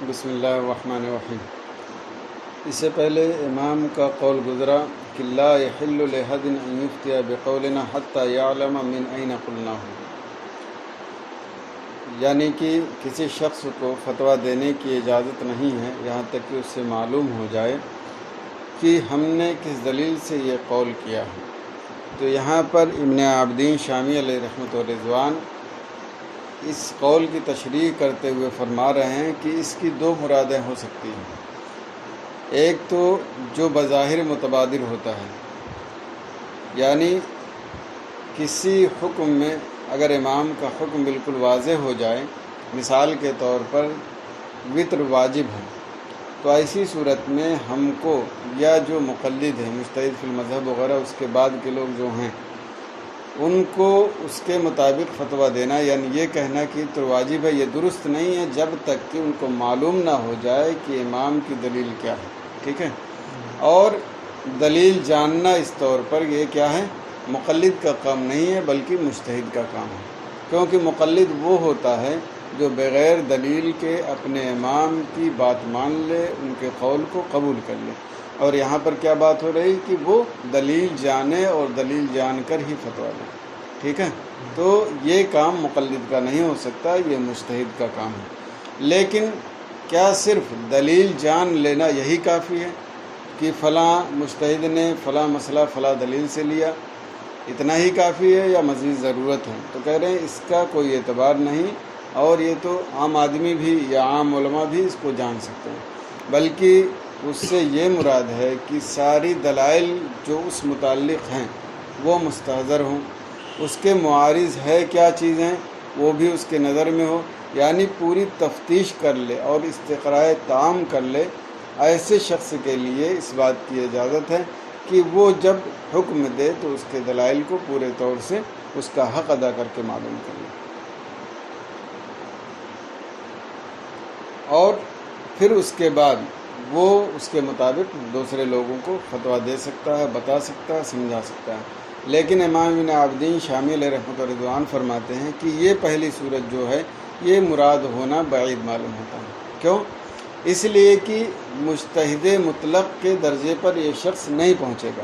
بسم اللہ الرحمن الرحیم۔ اس سے پہلے امام کا قول گزرا کہ لا یحل لأحد ان یفتی بقولنا حتی یعلم من این قلناہ، یعنی کہ کسی شخص کو فتویٰ دینے کی اجازت نہیں ہے یہاں تک کہ اس سے معلوم ہو جائے کہ ہم نے کس دلیل سے یہ قول کیا ہے۔ تو یہاں پر ابن عابدین شامی علیہ رحمۃ و رضوان اس قول کی تشریح کرتے ہوئے فرما رہے ہیں کہ اس کی دو مرادیں ہو سکتی ہیں۔ ایک تو جو بظاہر متبادر ہوتا ہے، یعنی کسی حکم میں اگر امام کا حکم بالکل واضح ہو جائے، مثال کے طور پر وطر واجب ہے، تو ایسی صورت میں ہم کو یا جو مقلد ہیں مجتہد فی المذہب وغیرہ اس کے بعد کے لوگ جو ہیں ان کو اس کے مطابق فتویٰ دینا، یعنی یہ کہنا کہ تو واجب ہے، یہ درست نہیں ہے جب تک کہ ان کو معلوم نہ ہو جائے کہ امام کی دلیل کیا ہے، ٹھیک ہے۔ اور دلیل جاننا اس طور پر یہ کیا ہے، مقلد کا کام نہیں ہے بلکہ مجتہد کا کام ہے، کیونکہ مقلد وہ ہوتا ہے جو بغیر دلیل کے اپنے امام کی بات مان لے، ان کے قول کو قبول کر لے۔ اور یہاں پر کیا بات ہو رہی کہ وہ دلیل جانے اور دلیل جان کر ہی فتویٰ دے، ٹھیک ہے۔ تو یہ کام مقلد کا نہیں ہو سکتا، یہ مجتہد کا کام ہے۔ لیکن کیا صرف دلیل جان لینا یہی کافی ہے کہ فلاں مجتہد نے فلاں مسئلہ فلاں دلیل سے لیا، اتنا ہی کافی ہے یا مزید ضرورت ہے؟ تو کہہ رہے ہیں اس کا کوئی اعتبار نہیں، اور یہ تو عام آدمی بھی یا عام علماء بھی اس کو جان سکتے ہیں، بلکہ اس سے یہ مراد ہے کہ ساری دلائل جو اس متعلق ہیں وہ مستحضر ہوں، اس کے معارض ہے کیا چیزیں وہ بھی اس کے نظر میں ہو، یعنی پوری تفتیش کر لے اور استقراء تام کر لے۔ ایسے شخص کے لیے اس بات کی اجازت ہے کہ وہ جب حکم دے تو اس کے دلائل کو پورے طور سے اس کا حق ادا کر کے معلوم کر لے، اور پھر اس کے بعد وہ اس کے مطابق دوسرے لوگوں کو فتویٰ دے سکتا ہے، بتا سکتا ہے، سمجھا سکتا ہے۔ لیکن امام ابن عابدین شامی علیہ رحمۃ و رضوان فرماتے ہیں کہ یہ پہلی صورت جو ہے یہ مراد ہونا بعید معلوم ہوتا ہے۔ کیوں؟ اس لیے کہ مجتہد مطلق کے درجے پر یہ شخص نہیں پہنچے گا،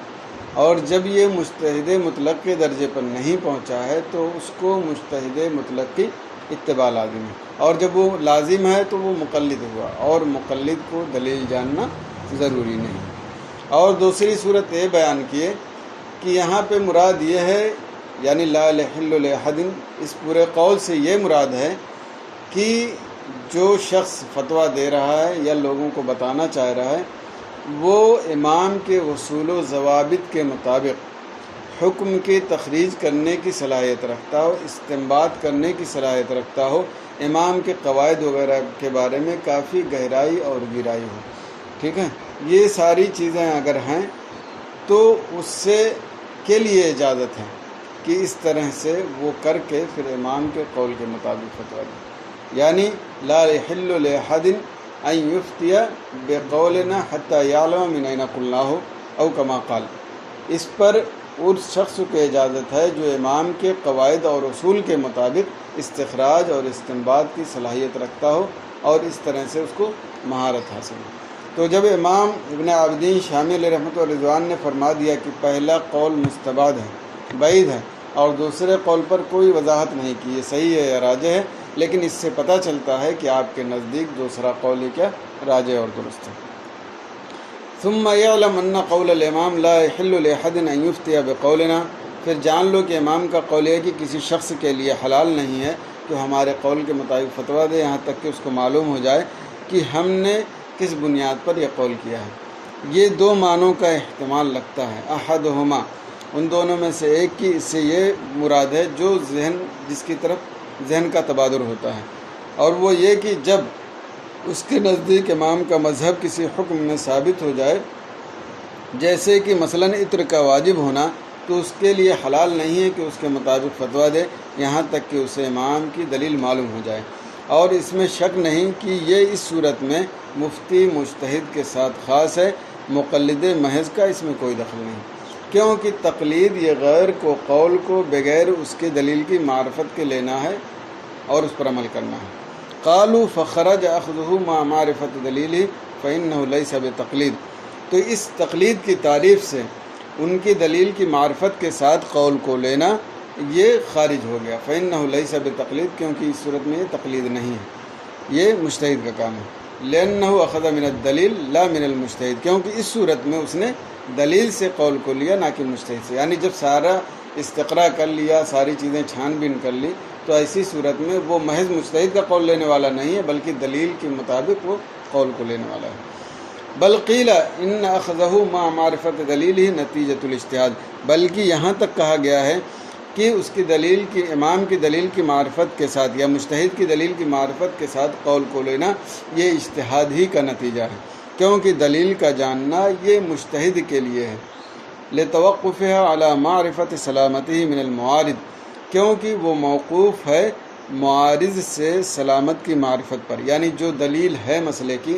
اور جب یہ مجتہد مطلق کے درجے پر نہیں پہنچا ہے تو اس کو مجتہد مطلق کی اتباع لازم ہے، اور جب وہ لازم ہے تو وہ مقلد ہوا، اور مقلد کو دلیل جاننا ضروری نہیں۔ اور دوسری صورت یہ بیان کیے کہ یہاں پہ مراد یہ ہے، یعنی لا یحل لأحد، اس پورے قول سے یہ مراد ہے کہ جو شخص فتویٰ دے رہا ہے یا لوگوں کو بتانا چاہ رہا ہے وہ امام کے اصول و ضوابط کے مطابق حکم کی تخریج کرنے کی صلاحیت رکھتا ہو، استنباط کرنے کی صلاحیت رکھتا ہو، امام کے قواعد وغیرہ کے بارے میں کافی گہرائی اور گہرائی ہو، ٹھیک ہے۔ یہ ساری چیزیں اگر ہیں تو اس سے کے لیے اجازت ہے کہ اس طرح سے وہ کر کے پھر امام کے قول کے مطابق فتویٰ دے، یعنی لا یحل لأحد ان یفتی بقولنا حتی یعلم من این قلناہ او کما قال۔ اس پر اس شخص کو اجازت ہے جو امام کے قواعد اور اصول کے مطابق استخراج اور استنباط کی صلاحیت رکھتا ہو اور اس طرح سے اس کو مہارت حاصل ہو۔ تو جب امام ابن عابدین شامی علیہ رحمۃ و رضوان نے فرما دیا کہ پہلا قول مستبعد ہے، بعید ہے، اور دوسرے قول پر کوئی وضاحت نہیں کی یہ صحیح ہے یا راجح ہے، لیکن اس سے پتہ چلتا ہے کہ آپ کے نزدیک دوسرا قول ہی کیا راجح اور درست ہے۔ ثم يعلم ان قول الامام لا يحل لأحد ان يفتي بقولنا، پھر جان لو کہ امام کا قول ہے کہ کسی شخص کے لیے حلال نہیں ہے کہ ہمارے قول کے مطابق فتویٰ دے یہاں تک کہ اس کو معلوم ہو جائے کہ ہم نے کس بنیاد پر یہ قول کیا ہے۔ یہ دو معنوں کا احتمال لگتا ہے، احدہما، ان دونوں میں سے ایک کی اس سے یہ مراد ہے جو جس کی طرف ذہن کا تبادر ہوتا ہے، اور وہ یہ کہ جب اس کے نزدیک امام کا مذہب کسی حکم میں ثابت ہو جائے، جیسے کہ مثلاً عطر کا واجب ہونا، تو اس کے لیے حلال نہیں ہے کہ اس کے مطابق فتویٰ دے یہاں تک کہ اسے امام کی دلیل معلوم ہو جائے۔ اور اس میں شک نہیں کہ یہ اس صورت میں مفتی مجتہد کے ساتھ خاص ہے، مقلد محض کا اس میں کوئی دخل نہیں، کیونکہ تقلید یہ غیر کو قول کو بغیر اس کے دلیل کی معرفت کے لینا ہے اور اس پر عمل کرنا ہے۔ قالوا فخرج اخذه مع معرفت دلیل فإنه ليس بتقلید۔ تو اس تقلید کی تعریف سے ان کی دلیل کی معرفت کے ساتھ قول کو لینا یہ خارج ہو گیا۔ فإنه ليس بتقلید، کیونکہ اس صورت میں یہ تقلید نہیں ہے، یہ مجتہد کا کام ہے۔ لأنه أخذ من الدلیل لا من المجتہد، کیونکہ اس صورت میں اس نے دلیل سے قول کو لیا نہ کہ مجتہد سے۔ یعنی جب سارا استقراء کر لیا، ساری چیزیں چھان بین کر لی، تو ایسی صورت میں وہ محض مجتہد کا قول لینے والا نہیں ہے، بلکہ دلیل کے مطابق وہ قول کو لینے والا ہے۔ بل قیل ان اخذہ مع معرفت دلیلہ نتیجۃ الاجتہاد، بلکہ یہاں تک کہا گیا ہے کہ اس کی دلیل کی، امام کی دلیل کی معرفت کے ساتھ یا مجتہد کی دلیل کی معرفت کے ساتھ قول کو لینا یہ اجتہاد ہی کا نتیجہ ہے، کیونکہ دلیل کا جاننا یہ مجتہد کے لیے ہے۔ لتوقفها على معرفت سلامتہ من المعارض، کیونکہ وہ موقوف ہے معارض سے سلامت کی معرفت پر، یعنی جو دلیل ہے مسئلے کی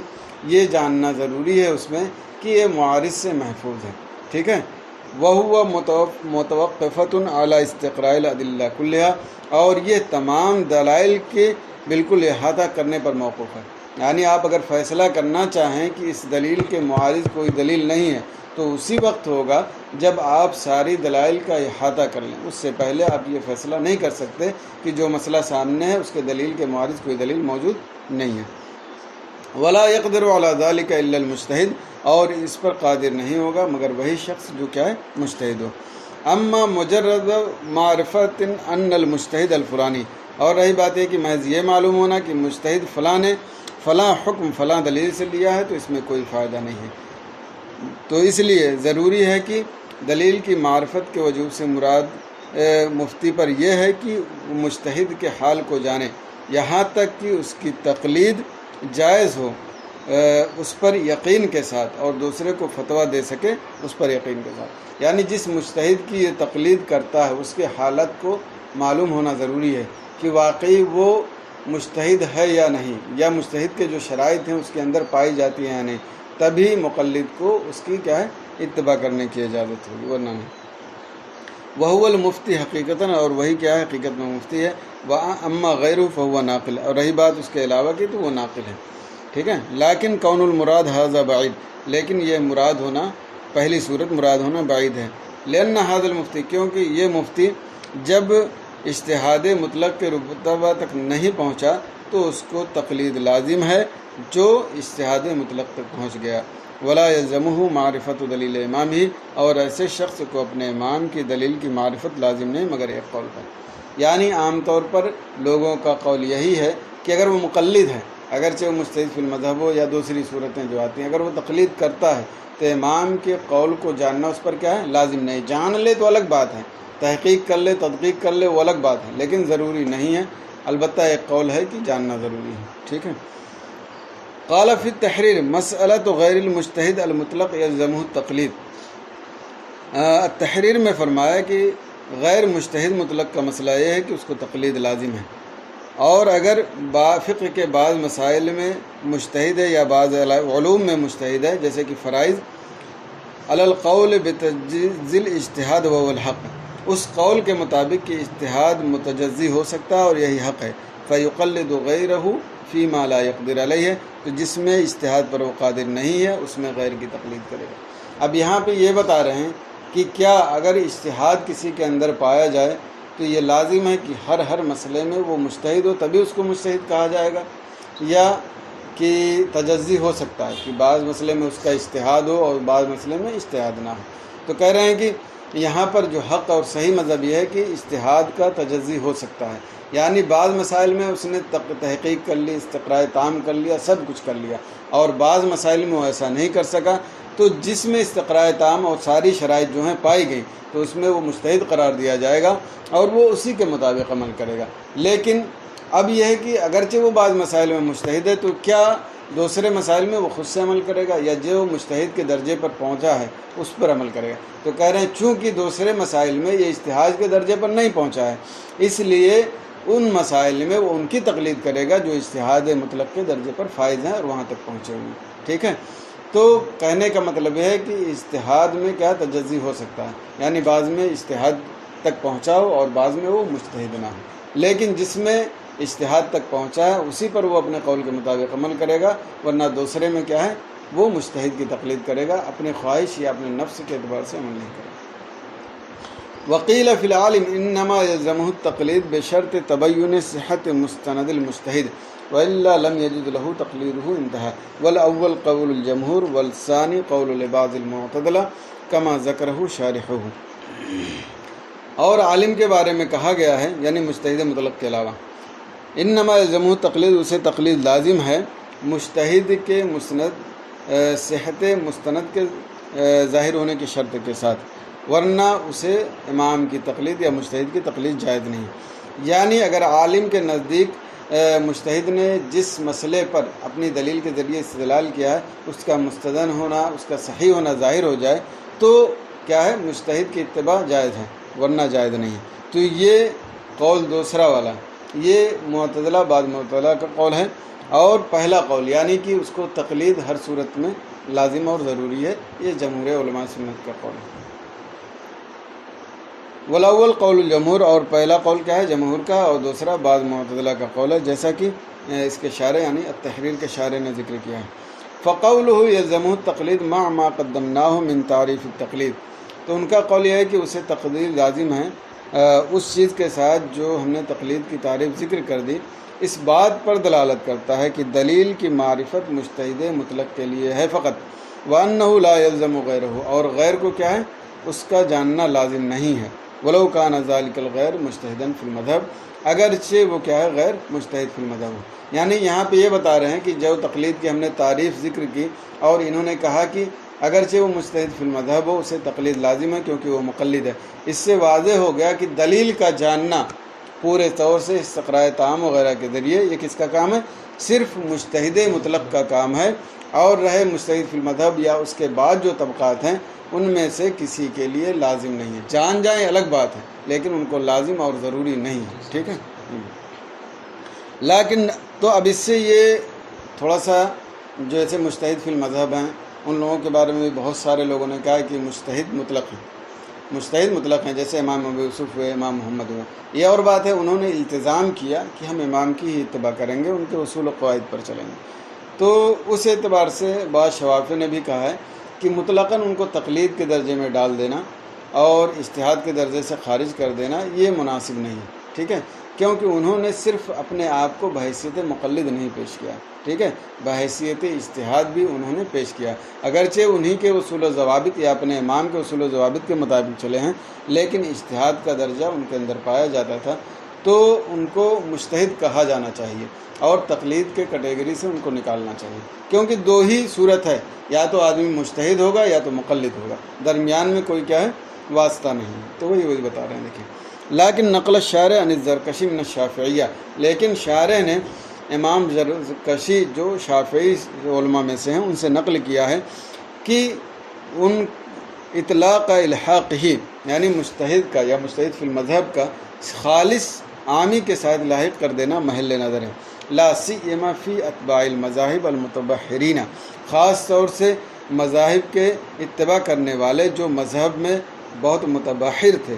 یہ جاننا ضروری ہے اس میں کہ یہ معارض سے محفوظ ہے، ٹھیک ہے۔ وَهُوَ مُتَوَقِّفَةٌ عَلَى اسْتِقْرَاءِ الْأَدِلَّةِ كُلِّهَا، اور یہ تمام دلائل کے بالکل احاطہ کرنے پر موقوف ہے۔ یعنی آپ اگر فیصلہ کرنا چاہیں کہ اس دلیل کے معارض کوئی دلیل نہیں ہے تو اسی وقت ہوگا جب آپ ساری دلائل کا احاطہ کر لیں، اس سے پہلے آپ یہ فیصلہ نہیں کر سکتے کہ جو مسئلہ سامنے ہے اس کے دلیل کے معارض کوئی دلیل موجود نہیں ہے۔ ولا يقدر على ذلك الا المجتہد، اور اس پر قادر نہیں ہوگا مگر وہی شخص جو کیا ہے مجتہد ہو۔ اما مجرد معرفت ان المجتہد الفلانی، اور رہی بات ہے کہ محض یہ معلوم ہونا کہ مجتہد فلاں نے فلاں حکم فلاں دلیل سے لیا ہے، تو اس میں کوئی فائدہ نہیں ہے۔ تو اس لیے ضروری ہے کہ دلیل کی معرفت کے وجوب سے مراد مفتی پر یہ ہے کہ مجتہد کے حال کو جانے، یہاں تک کہ اس کی تقلید جائز ہو اس پر یقین کے ساتھ، اور دوسرے کو فتویٰ دے سکے اس پر یقین کے ساتھ۔ یعنی جس مجتہد کی یہ تقلید کرتا ہے اس کے حالت کو معلوم ہونا ضروری ہے کہ واقعی وہ مجتہد ہے یا نہیں، یا مجتہد کے جو شرائط ہیں اس کے اندر پائی جاتی ہیں یا نہیں، تبھی مقلد کو اس کی کیا ہے اتباع کرنے کی اجازت ہوگی، ورنہ نہیں۔ وہو المفتی حقیقتاً، اور وہی کیا ہے حقیقت میں مفتی ہے۔ اما غیر فہو ناقل، اور رہی بات اس کے علاوہ کی تو وہ ناقل ہے، ٹھیک ہے۔ لیکن کون المراد ھذا بعید، لیکن یہ مراد ہونا، پہلی صورت مراد ہونا بعید ہے۔ لأن ھذا المفتی، کیونکہ یہ مفتی جب اجتہاد مطلق کے رتبہ تک نہیں پہنچا تو اس کو تقلید لازم ہے جو اجتہاد مطلق تک پہنچ گیا۔ ولا یلزمہ معرفت دلیل امام ہی، اور ایسے شخص کو اپنے امام کی دلیل کی معرفت لازم نہیں مگر ایک قول پر۔ یعنی عام طور پر لوگوں کا قول یہی ہے کہ اگر وہ مقلد ہے، اگرچہ وہ مجتہد فی المذہب ہو یا دوسری صورتیں جو آتی ہیں، اگر وہ تقلید کرتا ہے تو امام کے قول کو جاننا اس پر کیا ہے لازم نہیں۔ جان لے تو الگ بات ہے، تحقیق کر لے، تدقیق کر لے، وہ الگ بات ہے، لیکن ضروری نہیں ہے۔ البتہ ایک قول ہے کہ جاننا ضروری ہے، ٹھیک ہے۔ قال فی التحریر مسئلۃ غیر المجتہد المطلق یلزمہ التقلید، تحریر میں فرمایا کہ غیر مجتہد مطلق کا مسئلہ یہ ہے کہ اس کو تقلید لازم ہے، اور اگر فقہ کے بعض مسائل میں مجتہد ہے یا بعض علوم میں مجتہد ہے، جیسے کہ فرائض، علی القول بتجزی الاجتہاد وهو الحق، اس قول کے مطابق کہ اجتہاد متجزی ہو سکتا ہے اور یہی حق ہے، فیقلد غیرہ فیما لا یقدر علیہ، تو جس میں اجتہاد پر وہ قادر نہیں ہے اس میں غیر کی تقلید کرے گا۔ اب یہاں پہ یہ بتا رہے ہیں کہ کیا اگر اجتہاد کسی کے اندر پایا جائے تو یہ لازم ہے کہ ہر مسئلے میں وہ مجتہد ہو تبھی اس کو مجتہد کہا جائے گا، یا کہ تجزی ہو سکتا ہے کہ بعض مسئلے میں اس کا اجتہاد ہو اور بعض مسئلے میں اجتہاد نہ ہو؟ تو کہہ رہے ہیں کہ یہاں پر جو حق اور صحیح مذہب یہ ہے کہ اجتہاد کا تجزی ہو سکتا ہے، یعنی بعض مسائل میں اس نے تحقیق کر لی، استقراء تام کر لیا، سب کچھ کر لیا، اور بعض مسائل میں وہ ایسا نہیں کر سکا، تو جس میں استقراء تام اور ساری شرائط جو ہیں پائی گئی تو اس میں وہ مجتہد قرار دیا جائے گا اور وہ اسی کے مطابق عمل کرے گا۔ لیکن اب یہ ہے کہ اگرچہ وہ بعض مسائل میں مجتہد ہے تو کیا دوسرے مسائل میں وہ خود سے عمل کرے گا یا جو مجتہد کے درجے پر پہنچا ہے اس پر عمل کرے گا؟ تو کہہ رہے ہیں چونکہ دوسرے مسائل میں یہ اجتہاد کے درجے پر نہیں پہنچا ہے، اس لیے ان مسائل میں وہ ان کی تقلید کرے گا جو اجتہاد مطلق کے درجے پر فائز ہیں اور وہاں تک پہنچے ہوئے ہیں، ٹھیک ہے۔ تو کہنے کا مطلب یہ ہے کہ اجتہاد میں کیا تجزی ہو سکتا ہے، یعنی بعض میں اجتہاد تک پہنچاؤ اور بعض میں وہ مجتہد نہ ہو، لیکن جس میں اجتہاد تک پہنچا ہے اسی پر وہ اپنے قول کے مطابق عمل کرے گا، ورنہ دوسرے میں کیا ہے وہ مجتہد کی تقلید کرے گا، اپنے خواہش یا اپنے نفس کے اعتبار سے عمل نہیں کرے گا۔ وقیل فی العالم انما یلزمہ التقلید بشرط تبین صحت مستند المجتہد والا لم یجد له تقلیدہ انتہا، والاول قول الجمہور والثانی قول لبعض المعتدلہ کما ذکرہ شارحہ۔ اور عالم کے بارے میں کہا گیا ہے یعنی مجتہد مطلق کے علاوہ، انما یلزمہ تقلید، اسے تقلید لازم ہے مجتہد کے مسند صحت مستند کے ظاہر ہونے کی شرط کے ساتھ، ورنہ اسے امام کی تقلید یا مجتہد کی تقلید جائز نہیں۔ یعنی اگر عالم کے نزدیک مجتہد نے جس مسئلے پر اپنی دلیل کے ذریعے استدلال کیا ہے اس کا مستدن ہونا، اس کا صحیح ہونا ظاہر ہو جائے تو کیا ہے مجتہد کی اتباع جائز ہے، ورنہ جائز نہیں ہے۔ تو یہ قول دوسرا والا یہ معتدلہ بعض معتدلہ کا قول ہے، اور پہلا قول یعنی کہ اس کو تقلید ہر صورت میں لازم اور ضروری ہے، یہ جمہور علماء سنت کا قول ہے۔ والاول قول الجمہور، اور پہلا قول کیا ہے جمہور کا، اور دوسرا بعض معتدلہ کا قول ہے، جیسا کہ اس کے شارح یعنی التحریر کے شارح نے ذکر کیا ہے۔ فقولہ یلزمہ التقلید مع ما قدمناہ من تعریف التقلید، تو ان کا قول یہ ہے کہ اسے تقلید لازم ہے اس چیز کے ساتھ جو ہم نے تقلید کی تعریف ذکر کر دی، اس بات پر دلالت کرتا ہے کہ دلیل کی معرفت مجتہد مطلق کے لیے ہے فقط، وانہ لا یلزم غیرہ، اور غیر کو کیا ہے اس کا جاننا لازم نہیں ہے، ولو کان ذلک الغیر مجتہدا فی المذہب، اگرچہ وہ کیا ہے غیر مجتہد فی المذہب ہو۔ یعنی یہاں پہ یہ بتا رہے ہیں کہ جو تقلید کی ہم نے تعریف ذکر کی اور انہوں نے کہا کہ اگرچہ وہ مجتہد فی المذہب ہو اسے تقلید لازم ہے کیونکہ وہ مقلد ہے، اس سے واضح ہو گیا کہ دلیل کا جاننا پورے طور سے استقراء تام وغیرہ کے ذریعے یہ کس کا کام ہے، صرف مجتہد مطلق کا کام ہے، اور رہے مجتہد فی المذہب یا اس کے بعد جو طبقات ہیں ان میں سے کسی کے لیے لازم نہیں ہے، جان جائیں الگ بات ہے لیکن ان کو لازم اور ضروری نہیں ہے، ٹھیک ہے۔ لیکن تو اب اس سے یہ تھوڑا سا جو ایسے مجتہد فی المذہب ہیں ان لوگوں کے بارے میں بھی بہت سارے لوگوں نے کہا کہ مجتہد مطلق ہیں، مجتہد مطلق ہیں، جیسے امام ابو یوسف ہوئے، امام محمد ہوئے۔ یہ اور بات ہے انہوں نے التزام کیا کہ ہم امام کی ہی اتباع کریں گے، ان کے اصول و قواعد پر چلیں گے، تو اس اعتبار سے بعض شوافی نے بھی کہا ہے کہ مطلقاً ان کو تقلید کے درجے میں ڈال دینا اور اجتہاد کے درجے سے خارج کر دینا یہ مناسب نہیں ہے، ٹھیک ہے، کیونکہ انہوں نے صرف اپنے آپ کو بحیثیت مقلد نہیں پیش کیا، ٹھیک ہے، بحیثیت اجتہاد بھی انہوں نے پیش کیا، اگرچہ انہی کے اصول و ضوابط یا اپنے امام کے اصول و ضوابط کے مطابق چلے ہیں لیکن اجتہاد کا درجہ ان کے اندر پایا جاتا تھا، تو ان کو مجتہد کہا جانا چاہیے اور تقلید کے کیٹیگری سے ان کو نکالنا چاہیے، کیونکہ دو ہی صورت ہے، یا تو آدمی مجتہد ہوگا یا تو مقلد ہوگا، درمیان میں کوئی کیا ہے واسطہ نہیں ہے، تو وہی بتا رہے ہیں۔ دیکھیں لیکن نقل الشارع عن الزرکشی من الشافعیہ، لیکن شارع نے امام زرکشی جو شافعی علماء میں سے ہیں ان سے نقل کیا ہے کہ ان اطلاق الحاق ہی یعنی مجتہد کا یا مجتہد فی المذہب کا خالص عامی کے ساتھ لاحق کر دینا محل نظر ہے، لا سیما فی اتباع المذاہب المتبحرین، خاص طور سے مذاہب کے اتباع کرنے والے جو مذہب میں بہت متبحر تھے،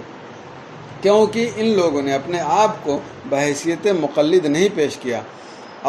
کیونکہ ان لوگوں نے اپنے آپ کو بحیثیت مقلد نہیں پیش کیا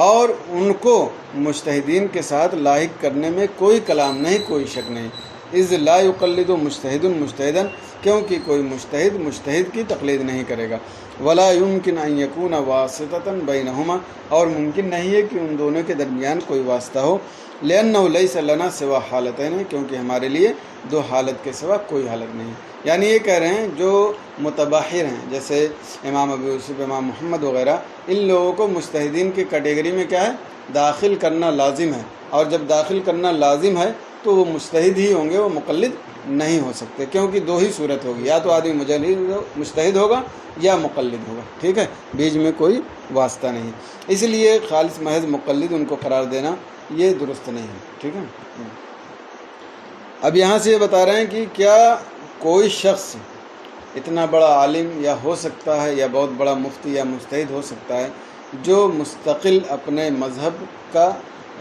اور ان کو مجتہدین کے ساتھ لاحق کرنے میں کوئی کلام نہیں، کوئی شک نہیں، اذ لا یقلد مجتہد مجتہدا، کیونکہ کوئی مجتہد مجتہد کی تقلید نہیں کرے گا، ولا يمكن ان يكون واسطۃ بینہما، اور ممکن نہیں ہے کہ ان دونوں کے درمیان کوئی واسطہ ہو، لأنہ لیس لنا سوا حالتین، کیونکہ ہمارے لیے دو حالت کے سوا کوئی حالت نہیں ہے۔ یعنی یہ کہہ رہے ہیں جو متباحر ہیں جیسے امام ابو یوسف، امام محمد وغیرہ، ان لوگوں کو مجتہدین کی کیٹیگری میں کیا ہے داخل کرنا لازم ہے، اور جب داخل کرنا لازم ہے تو وہ مجتہد ہی ہوں گے، وہ مقلد نہیں ہو سکتے، کیونکہ دو ہی صورت ہوگی، یا تو آدمی مجتہد ہوگا یا مقلد ہوگا، ٹھیک ہے، بیچ میں کوئی واسطہ نہیں، اس لیے خالص محض مقلد ان کو قرار دینا یہ درست نہیں ہے، ٹھیک ہے۔ اب یہاں سے یہ بتا رہے ہیں کہ کیا کوئی شخص اتنا بڑا عالم یا ہو سکتا ہے یا بہت بڑا مفتی یا مجتہد ہو سکتا ہے جو مستقل اپنے مذہب کا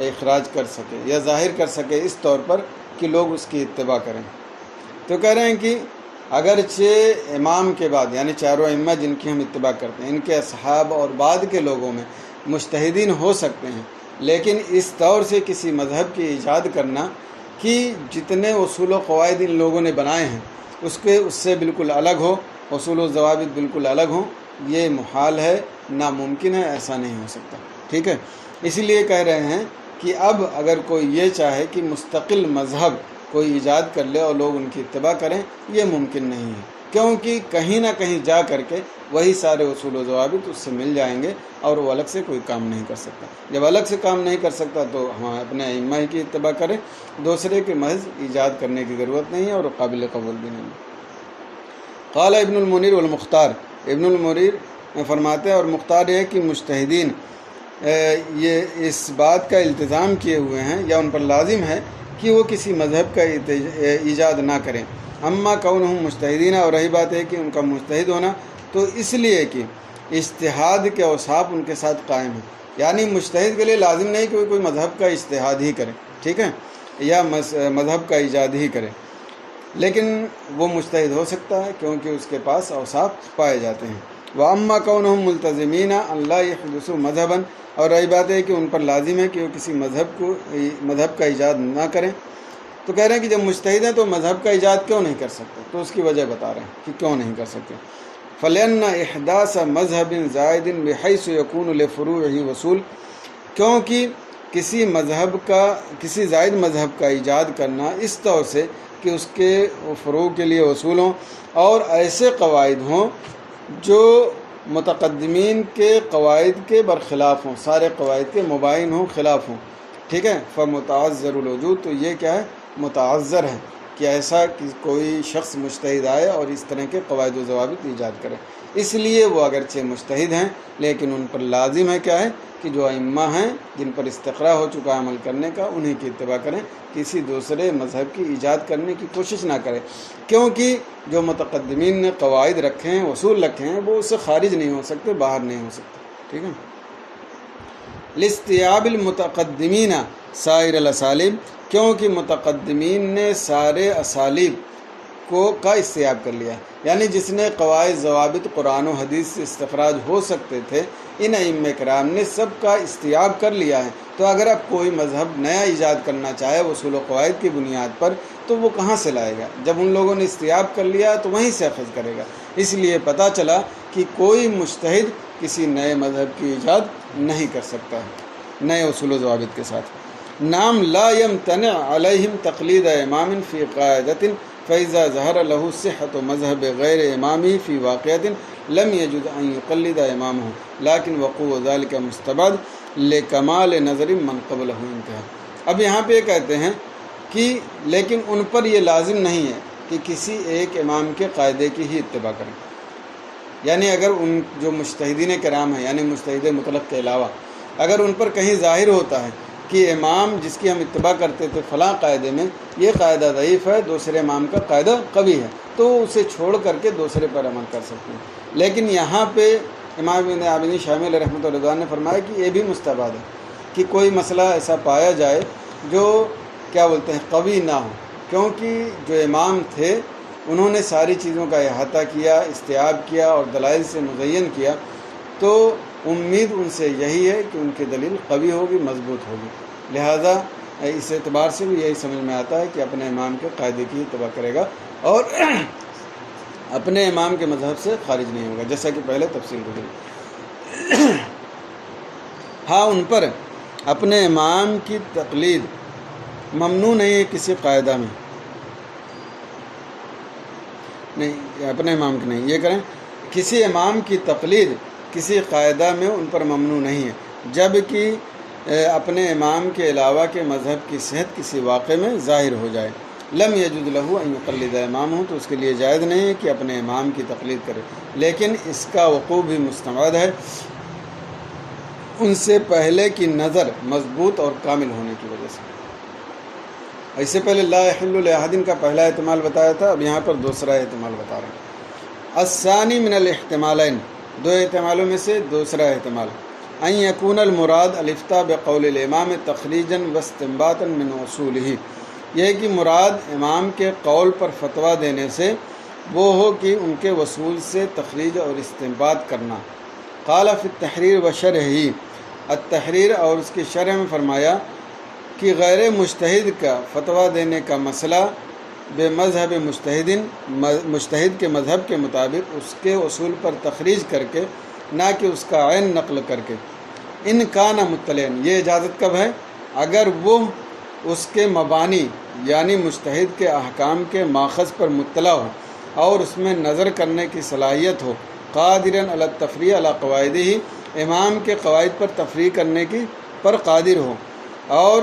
اخراج کر سکے یا ظاہر کر سکے اس طور پر کہ لوگ اس کی اتباع کریں؟ تو کہہ رہے ہیں کہ اگرچہ امام کے بعد یعنی چاروں ائمہ جن کی ہم اتباع کرتے ہیں ان کے اصحاب اور بعد کے لوگوں میں مجتہدین ہو سکتے ہیں، لیکن اس طور سے کسی مذہب کی ایجاد کرنا کہ جتنے اصول و قواعد ان لوگوں نے بنائے ہیں اس سے بالکل الگ ہو، اصول و ضوابط بالکل الگ ہوں، یہ محال ہے، ناممکن ہے، ایسا نہیں ہو سکتا۔ ٹھیک ہے، اسی لیے کہہ رہے ہیں کہ اب اگر کوئی یہ چاہے کہ مستقل مذہب کوئی ایجاد کر لے اور لوگ ان کی اتباع کریں، یہ ممکن نہیں ہے، کیونکہ کہیں نہ کہیں جا کر کے وہی سارے اصول و ضوابط اس سے مل جائیں گے اور وہ الگ سے کوئی کام نہیں کر سکتا۔ جب الگ سے کام نہیں کر سکتا تو ہم اپنے ائمہ کی اتباع کریں، دوسرے کے محض ایجاد کرنے کی ضرورت نہیں ہے اور قابل قبول بھی نہیں ہے۔ قال ابن المنیر والمختار، ابن المنیر فرماتے ہیں اور مختار یہ ہے کہ مجتہدین یہ اس بات کا التزام کیے ہوئے ہیں یا ان پر لازم ہے کہ وہ کسی مذہب کا ایجاد نہ کریں۔ اما کونہم مجتہدین، اور رہی بات ہے کہ ان کا مجتہد ہونا تو اس لیے کہ اجتہاد کے اوصاف ان کے ساتھ قائم ہیں، یعنی مجتہد کے لیے لازم نہیں کہ وہ کوئی مذہب کا اجتہاد ہی کرے، ٹھیک ہے، یا مذہب کا ایجاد ہی کرے، لیکن وہ مجتہد ہو سکتا ہے کیونکہ اس کے پاس اوصاف پائے جاتے ہیں۔ وَأَمَّا كَوْنُهُمْ مُلْتَزِمِينَ أَنْ لَا يَحْدُثُوا مَذْهَبًا، اور رہی بات ہے کہ ان پر لازم ہے کہ وہ کسی مذہب کا ایجاد نہ کریں، تو کہہ رہے ہیں کہ جب مجتہد ہیں تو مذہب کا ایجاد کیوں نہیں کر سکتے، تو اس کی وجہ بتا رہے ہیں کہ کیوں نہیں کر سکتے۔ فَلِأَنَّ إِحْدَاثَ مَذْهَبٍ زَائِدٍ بِحَيْثُ يَكُونُ لِفُرُوعِهِ وصول، کیونکہ کسی زائد مذہب کا ایجاد کرنا اس طور سے کہ اس کے فروع کے لیے اصول ہوں اور ایسے قواعد ہوں جو متقدمین کے قواعد کے برخلاف ہوں، سارے قواعد کے مباین ہوں، خلاف ہوں، ٹھیک ہے، فمتعذر الوجود، تو یہ کیا ہے، متعذر ہے کہ ایسا کہ کوئی شخص مجتہد آئے اور اس طرح کے قواعد و ضوابط ایجاد کرے، اس لیے وہ اگرچہ مجتہد ہیں لیکن ان پر لازم ہے کیا ہے کہ جو ائمہ ہیں جن پر استقرا ہو چکا عمل کرنے کا انہیں کی اتباع کریں، کسی دوسرے مذہب کی ایجاد کرنے کی کوشش نہ کریں، کیونکہ جو متقدمین نے قواعد رکھے ہیں، اصول رکھے ہیں، وہ اس سے خارج نہیں ہو سکتے، باہر نہیں ہو سکتے، ٹھیک ہے۔ لاستیعاب المتقدمین سائر الاسالیب، کیونکہ متقدمین نے سارے اسالیب کا استیعاب کر لیا، یعنی جس نے قواعد ضوابط قرآن و حدیث سے استخراج ہو سکتے تھے ان ائمہ کرام نے سب کا استیعاب کر لیا ہے، تو اگر اب کوئی مذہب نیا ایجاد کرنا چاہے اصول و قواعد کی بنیاد پر تو وہ کہاں سے لائے گا؟ جب ان لوگوں نے استیعاب کر لیا تو وہیں سے اخذ کرے گا۔ اس لیے پتہ چلا کہ کوئی مجتہد کسی نئے مذہب کی ایجاد نہیں کر سکتا ہے نئے اصول و ضوابط کے ساتھ۔ نام لا يمتنع علیہم تقلید امام فی قاعدۃ فإذا ظہر له صحة مذہب غیر امامی فی واقعۃ لم یجد ان یقلد امامہ لیکن وقوع ذلك مستبعد لکمال نظر من قبلہ، انتہا۔ اب یہاں پہ کہتے ہیں کہ لیکن ان پر یہ لازم نہیں ہے کہ کسی ایک امام کے قاعدے کی ہی اتباع کریں، یعنی اگر ان جو مجتہدین کرام ہیں یعنی مجتہد مطلق کے علاوہ اگر ان پر کہیں ظاہر ہوتا ہے کہ امام جس کی ہم اتباع کرتے تھے فلاں قاعدے میں یہ قاعدہ ضعیف ہے، دوسرے امام کا قاعدہ قوی ہے، تو اسے چھوڑ کر کے دوسرے پر عمل کر سکتے ہیں۔ لیکن یہاں پہ امام ابن عابدین شامی علیہ رحمۃ اللہ نے فرمایا کہ یہ بھی مستبعد ہے کہ کوئی مسئلہ ایسا پایا جائے جو کیا بولتے ہیں قوی نہ ہو، کیونکہ جو امام تھے انہوں نے ساری چیزوں کا احاطہ کیا، استیعاب کیا اور دلائل سے مزین کیا، تو امید ان سے یہی ہے کہ ان کی دلیل قوی ہوگی، مضبوط ہوگی، لہذا اس اعتبار سے بھی یہی سمجھ میں آتا ہے کہ اپنے امام کے قاعدے کی اتباع کرے گا اور اپنے امام کے مذہب سے خارج نہیں ہوگا، جیسا کہ پہلے تفصیل گزری۔ ہاں ان پر اپنے امام کی تقلید ممنوع نہیں ہے کسی قاعدہ میں، نہیں اپنے امام کی نہیں، یہ کریں کسی امام کی تقلید کسی قاعدہ میں ان پر ممنوع نہیں ہے، جبکہ اپنے امام کے علاوہ کے مذہب کی صحت کسی واقعے میں ظاہر ہو جائے۔ لم یجد لہ ان یقلد امام ہو، تو اس کے لیے جائز نہیں ہے کہ اپنے امام کی تقلید کرے، لیکن اس کا وقوع بھی مستبعد ہے ان سے پہلے کی نظر مضبوط اور کامل ہونے کی وجہ سے۔ اس سے پہلے لا یحل لاحد کا پہلا احتمال بتایا تھا، اب یہاں پر دوسرا احتمال بتا رہے ہیں۔ الثانی من الاحتمالین، دو احتمالوں میں سے دوسرا احتمال، ان یکون المراد الافتاء بقول الامام تخریجا واستنباطا من اصولہ، یہ کہ مراد امام کے قول پر فتویٰ دینے سے وہ ہو کہ ان کے وصول سے تخریج اور استنباط کرنا۔ قال فی التحریر و شرحہ، التحریر اور اس کی شرح میں فرمایا کہ غیر مجتہد کا فتویٰ دینے کا مسئلہ بے مذہب مجتہد کے مذہب کے مطابق اس کے اصول پر تخریج کر کے، نہ کہ اس کا عین نقل کر کے۔ ان کان مطلعاً، یہ اجازت کب ہے؟ اگر وہ اس کے مبانی یعنی مجتہد کے احکام کے ماخذ پر مطلع ہو اور اس میں نظر کرنے کی صلاحیت ہو، قادراً علی التفریع علی قواعدہ، امام کے قواعد پر تفریع کرنے کی پر قادر ہو، اور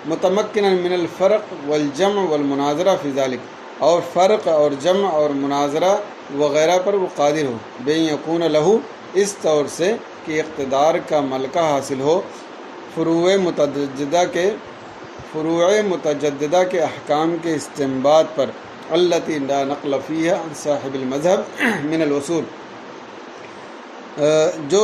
متمکنا من الفرق والجمع والمناظرہ فی ذلک، اور فرق اور جمع اور مناظرہ وغیرہ پر وہ قادر ہو، بے یکون لہو، اس طور سے کہ اقتدار کا ملکہ حاصل ہو فروع متجددہ کے احکام کے استنباط پر، التی لا نقل فیہا عن صاحب المذہب من الوصول، جو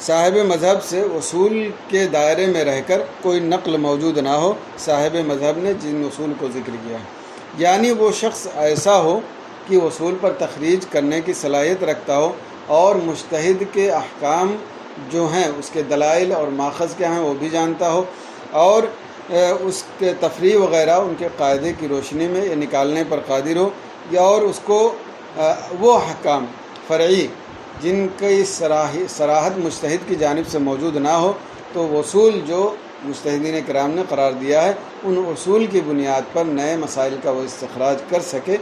صاحب مذہب سے اصول کے دائرے میں رہ کر کوئی نقل موجود نہ ہو، صاحب مذہب نے جن اصول کو ذکر کیا ہے، یعنی وہ شخص ایسا ہو کہ اصول پر تخریج کرنے کی صلاحیت رکھتا ہو اور مجتہد کے احکام جو ہیں اس کے دلائل اور ماخذ کیا ہیں وہ بھی جانتا ہو، اور اس کے تفریع وغیرہ ان کے قاعدے کی روشنی میں یہ نکالنے پر قادر ہو، یا اور اس کو وہ احکام فرعی جن کی صراحت مجتہد کی جانب سے موجود نہ ہو، تو اصول جو مجتہدین کرام نے قرار دیا ہے ان اصول کی بنیاد پر نئے مسائل کا وہ استخراج کر سکے،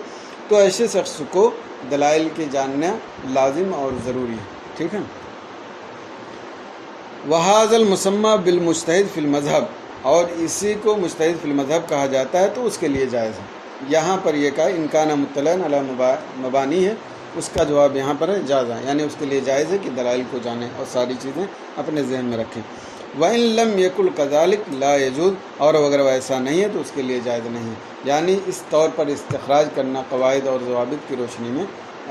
تو ایسے شخص کو دلائل کی جاننا لازم اور ضروری ہے۔ ٹھیک ہے۔ وَهَذَا الْمُسَمَّى بِالْمُجْتَهِدِ فِي الْمَذْهَبِ، اور اسی کو مجتہد فی المذہب کہا جاتا ہے، تو اس کے لیے جائز ہے۔ یہاں پر یہ کہا ان کان مطلعاً علی مبانی ہے، اس کا جواب یہاں پر ہے جائز ہے، یعنی اس کے لیے جائز ہے کہ دلائل کو جانیں اور ساری چیزیں اپنے ذہن میں رکھیں۔ وَإِن لَمْ يَكُنْ كَذَلِكَ لَا يَجُوزُ، اور اگر وہ ایسا نہیں ہے تو اس کے لیے جائز نہیں ہے، یعنی اس طور پر استخراج کرنا قواعد اور ضوابط کی روشنی میں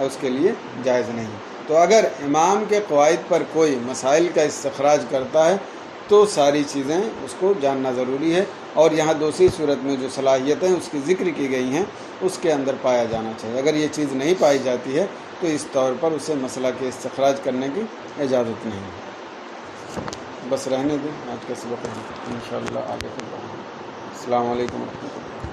اس کے لیے جائز نہیں ہے۔ تو اگر امام کے قواعد پر کوئی مسائل کا استخراج کرتا ہے تو ساری چیزیں اس کو جاننا ضروری ہے، اور یہاں دوسری صورت میں جو صلاحیتیں اس کی ذکر کی گئی ہیں اس کے اندر پایا جانا چاہیے۔ اگر یہ چیز نہیں پائی جاتی ہے تو اس طور پر اسے مسئلہ کے استخراج کرنے کی اجازت نہیں ہے۔ بس رہنے دیں، آج کا سبق انشاءاللہ آگے پھر۔ السلام علیکم ورحمۃ اللہ۔